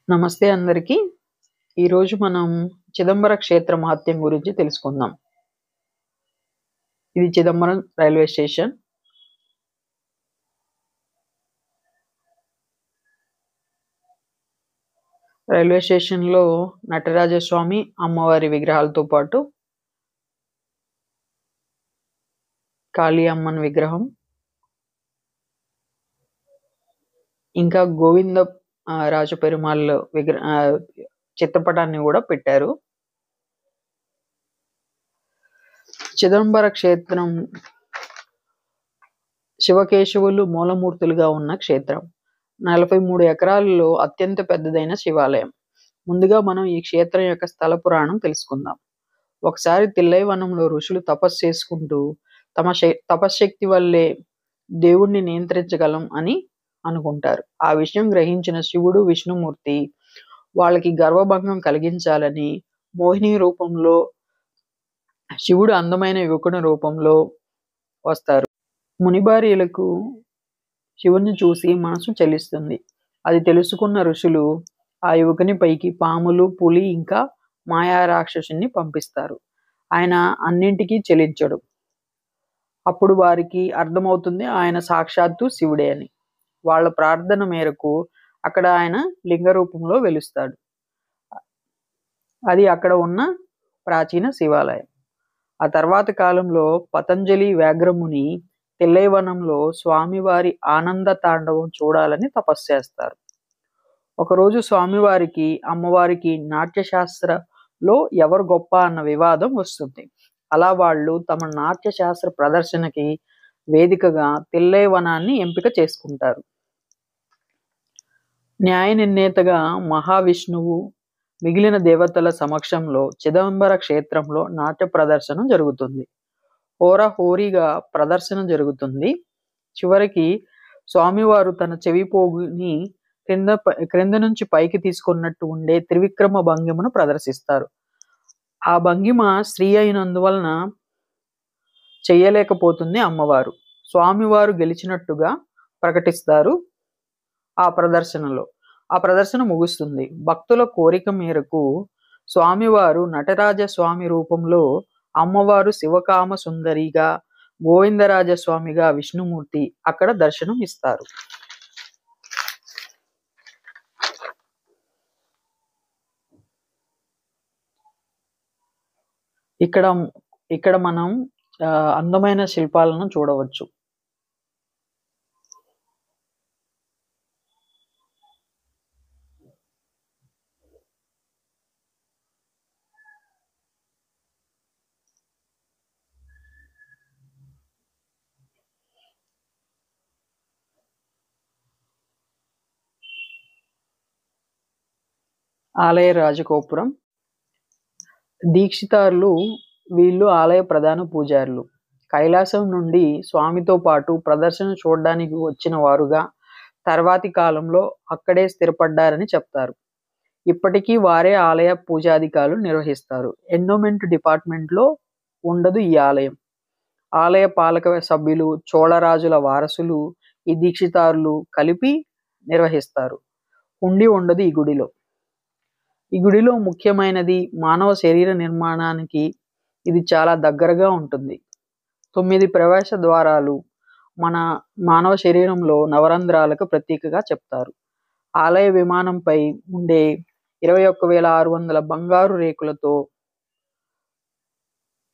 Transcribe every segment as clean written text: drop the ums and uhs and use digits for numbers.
నమస్తే అందరికీ. ఈరోజు మనం చిదంబర క్షేత్ర మహత్యం గురించి తెలుసుకుందాం. ఇది చిదంబరం రైల్వే స్టేషన్. రైల్వే స్టేషన్‌లో నటరాజస్వామి, అమ్మవారి విగ్రహాలతో పాటు కాళీ అమ్మన్ విగ్రహం, ఇంకా గోవింద రాజపెరుమాళ్ చిత్రపటాన్ని కూడా పెట్టారు. చిదంబర క్షేత్రం శివకేశవులు మూలమూర్తులుగా ఉన్న క్షేత్రం. 43 ఎకరాలలో అత్యంత పెద్దదైన శివాలయం. ముందుగా మనం ఈ క్షేత్రం యొక్క స్థల పురాణం తెలుసుకుందాం. ఒకసారి తిల్లైవనంలో ఋషులు తపస్సు చేసుకుంటూ తపశ్శక్తి వల్లే దేవుణ్ణి నియంత్రించగలం అని అనుకుంటారు. ఆ విషయం గ్రహించిన శివుడు, విష్ణుమూర్తి వాళ్ళకి గర్వభంగం కలిగించాలని మోహిని రూపంలో, శివుడు అందమైన యువకుని రూపంలో వస్తారు. మునిభార్యలకు శివుణ్ణి చూసి మనసు చలిస్తుంది. అది తెలుసుకున్న ఋషులు ఆ యువకుని పైకి పాములు, పులి ఇంకా మాయా రాక్షసుని పంపిస్తారు. ఆయన అన్నింటికీ చెలించడు. అప్పుడు వారికి అర్థమవుతుంది ఆయన సాక్షాత్తు శివుడే అని. వాళ్ళ ప్రార్థన మేరకు అక్కడ ఆయన లింగ రూపంలో వెలుస్తాడు. అది అక్కడ ఉన్న ప్రాచీన శివాలయం. ఆ తర్వాత కాలంలో పతంజలి వ్యాఘ్రముని తిల్లైవనంలో స్వామివారి ఆనంద తాండవం చూడాలని తపస్సు చేస్తారు. ఒకరోజు స్వామివారికి, అమ్మవారికి నాట్యశాస్త్రలో ఎవరు గొప్ప అన్న వివాదం వస్తుంది. అలా వాళ్ళు తమ నాట్యశాస్త్ర ప్రదర్శనకి వేదికగా తిల్లైవనాన్ని ఎంపిక చేసుకుంటారు. న్యాయ నిర్ణేతగా మహావిష్ణువు, మిగిలిన దేవతల సమక్షంలో చిదంబర క్షేత్రంలో నాట్య ప్రదర్శన జరుగుతుంది. హోరాహోరీగా ప్రదర్శన జరుగుతుంది. చివరికి స్వామివారు తన చెవి పోగుని క్రింద నుంచి పైకి తీసుకున్నట్టు ఉండే త్రివిక్రమ భంగిమను ప్రదర్శిస్తారు. ఆ భంగిమ స్త్రీ అయినందువలన చెయ్యలేకపోతుంది అమ్మవారు. స్వామివారు గెలిచినట్టుగా ప్రకటిస్తారు ఆ ప్రదర్శనలో. ఆ ప్రదర్శన ముగుస్తుంది. భక్తుల కోరిక మేరకు స్వామివారు నటరాజస్వామి రూపంలో, అమ్మవారు శివకామ సుందరిగా, గోవిందరాజస్వామిగా విష్ణుమూర్తి అక్కడ దర్శనం ఇస్తారు. ఇక్కడ మనం అందమైన శిల్పాలను చూడవచ్చు. ఆలయ రాజగోపురం. దీక్షితారులు వీళ్ళు ఆలయ ప్రధాన పూజారులు. కైలాసం నుండి స్వామితో పాటు ప్రదర్శన చూడడానికి వచ్చిన వారుగా తర్వాతి కాలంలో అక్కడే స్థిరపడ్డారని చెప్తారు. ఇప్పటికీ వారే ఆలయ పూజాధికారులు నిర్వహిస్తారు. ఎండోమెంట్ డిపార్ట్మెంట్లో ఉండదు ఈ ఆలయం. ఆలయ పాలక సభ్యులు, చోళరాజుల వారసులు, ఈ దీక్షితారులు కలిపి నిర్వహిస్తారు. హుండీ ఉండదు ఈ గుడిలో. ఈ గుడిలో ముఖ్యమైనది మానవ శరీర నిర్మాణానికి ఇది చాలా దగ్గరగా ఉంటుంది. 9 ప్రవేశ ద్వారాలు మన మానవ శరీరంలో నవరంధ్రాలకు ప్రతీకగా చెప్తారు. ఆలయ విమానంపై ఉండే 21,600 బంగారు రేకులతో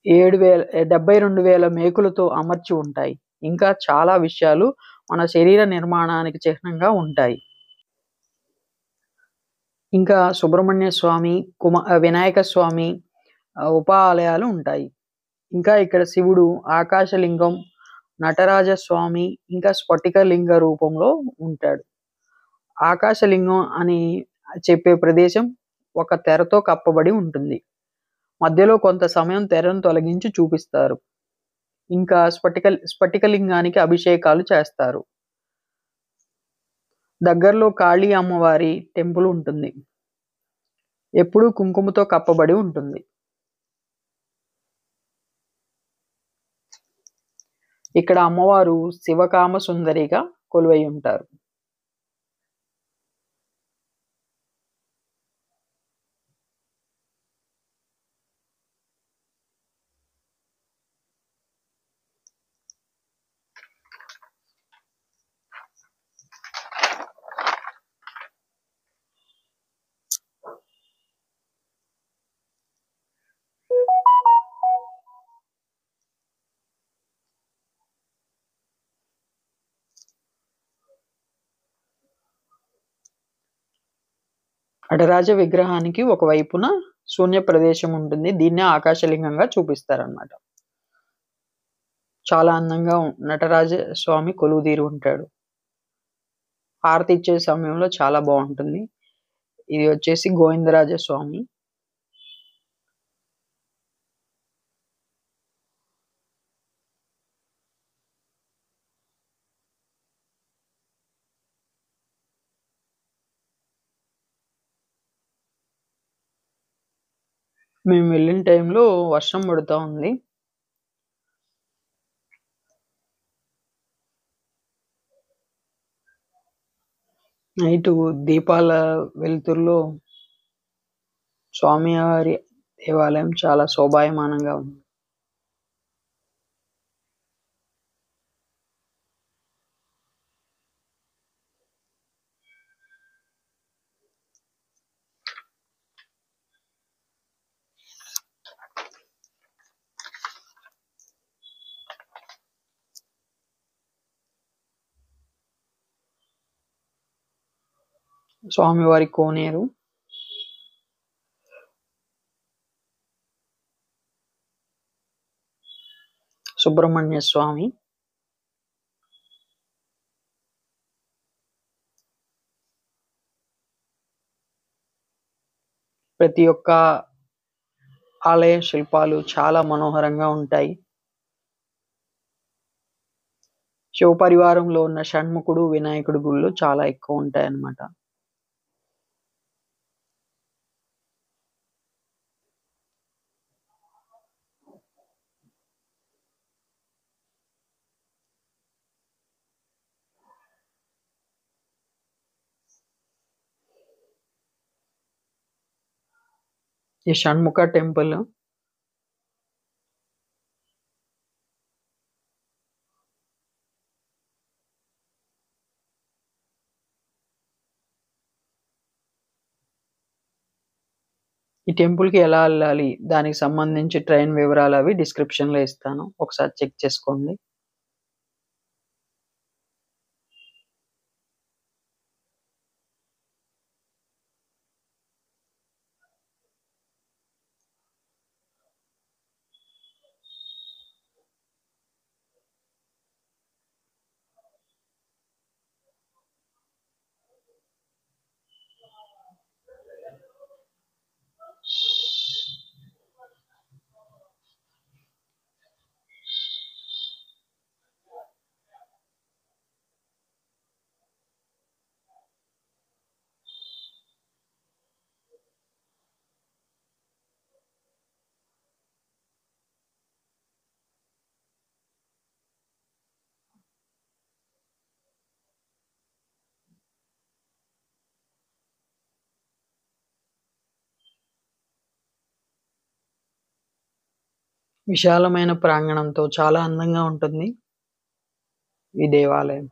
72,000 మేకులతో అమర్చి ఉంటాయి. ఇంకా చాలా విషయాలు మన శరీర నిర్మాణానికి చిహ్నంగా ఉంటాయి. ఇంకా సుబ్రహ్మణ్య స్వామి, వినాయక స్వామి ఉప ఆలయాలు ఉంటాయి. ఇంకా ఇక్కడ శివుడు, ఆకాశలింగం, నటరాజస్వామి ఇంకా స్ఫటికలింగ రూపంలో ఉంటాడు. ఆకాశలింగం అని చెప్పే ప్రదేశం ఒక తెరతో కప్పబడి ఉంటుంది. మధ్యలో కొంత సమయం తెరను తొలగించి చూపిస్తారు. ఇంకా స్ఫటికలింగానికి అభిషేకాలు చేస్తారు. దగ్గరలో కాళీ అమ్మవారి టెంపుల్ ఉంటుంది. ఎప్పుడూ కుంకుమతో కప్పబడి ఉంటుంది. ఇక్కడ అమ్మవారు శివకామ సుందరిగా కొలువై ఉంటారు. నటరాజ విగ్రహానికి ఒక వైపున శూన్య ప్రదేశం ఉంటుంది. దీన్నే ఆకాశలింగంగా చూపిస్తారన్నమాట. చాలా అందంగా నటరాజ స్వామి కొలువుదీరి ఉంటాడు. హారతి ఇచ్చే సమయంలో చాలా బాగుంటుంది. ఇది వచ్చేసి గోవిందరాజ స్వామి. మేము వెళ్ళిన టైంలో వర్షం పడుతా ఉంది. నైటు దీపాల వెలుతురులో స్వామివారి దేవాలయం చాలా శోభాయమానంగా ఉంది. స్వామివారి కోనేరు, సుబ్రహ్మణ్య స్వామి, ప్రతి ఒక్క ఆలయ శిల్పాలు చాలా మనోహరంగా ఉంటాయి. శివపరివారంలో ఉన్న షణ్ముఖుడు, వినాయకుడి గుళ్ళు చాలా ఎక్కువ ఉంటాయి అన్నమాట. ఈ షణ్ముఖ టెంపుల్ ఈ టెంపుల్‌కి ఎలా ఎళ్ళాలి? దానికి సంబంధించి ట్రైన్ వివరాలు అవి డిస్క్రిప్షన్‌లో ఇస్తాను. ఒకసారి చెక్ చేసుకోండి. విశాలమైన ప్రాంగణంతో చాలా అందంగా ఉంటుంది ఈ దేవాలయం.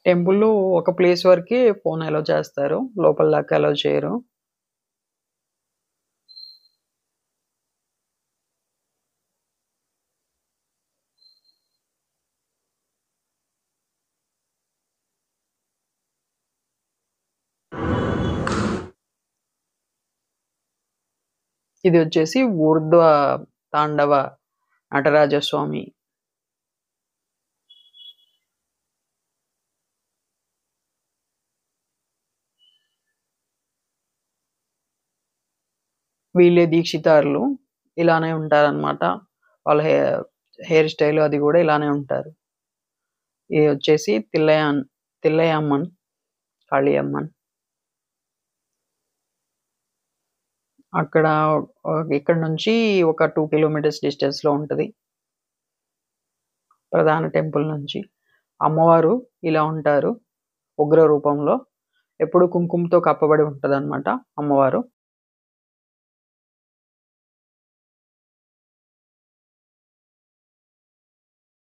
టెంపుల్‌లో ఒక ప్లేస్ వరకే ఫోన్ అలో చేస్తారు. లోపల దాకా అలో చేయరు. ఇది వచ్చేసి ఊర్ధ్వ తాండవ నటరాజ స్వామి. వీళ్ళే దీక్షితారులు. ఇలానే ఉంటారన్నమాట. వాళ్ళ హెయిర్ స్టైల్ అది గూడా ఇలానే ఉంటారు. ఇది వచ్చేసి తిల్లయమ్మన్, కాళియమ్మన్. అక్కడ ఇక్కడ నుంచి ఒక 2 కిలోమీటర్స్ డిస్టెన్స్‌లో ఉంటది. ప్రధాన టెంపుల్ నుంచి. అమ్మవారు ఇలా ఉంటారు ఉగ్ర రూపంలో. ఎప్పుడు కుంకుమతో కప్పబడి ఉంటదన్నమాట అమ్మవారు.